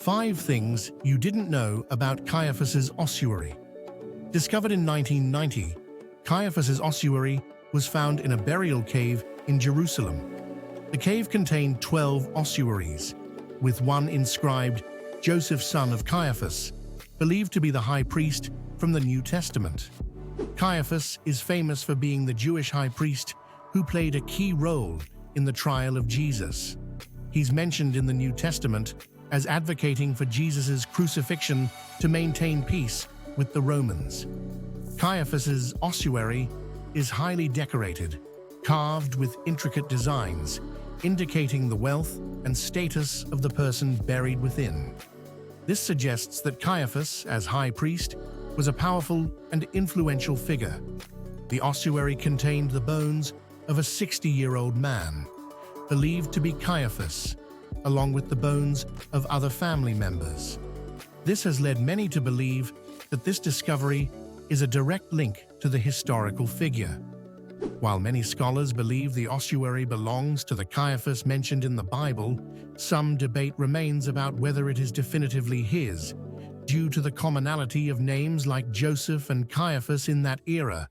5 things you didn't know about Caiaphas Ossuary. Discovered in 1990, Caiaphas Ossuary was found in a burial cave in Jerusalem. The cave contained 12 ossuaries, with one inscribed Joseph, son of Caiaphas, believed to be the high priest from the New Testament. Caiaphas is famous for being the Jewish high priest who played a key role in the trial of Jesus. He's mentioned in the New Testament as advocating for Jesus' crucifixion to maintain peace with the Romans. Caiaphas' ossuary is highly decorated, carved with intricate designs, indicating the wealth and status of the person buried within. This suggests that Caiaphas, as high priest, was a powerful and influential figure. The ossuary contained the bones of a 60-year-old man, believed to be Caiaphas, along with the bones of other family members. This has led many to believe that this discovery is a direct link to the historical figure. While many scholars believe the ossuary belongs to the Caiaphas mentioned in the Bible, some debate remains about whether it is definitively his, due to the commonality of names like Joseph and Caiaphas in that era.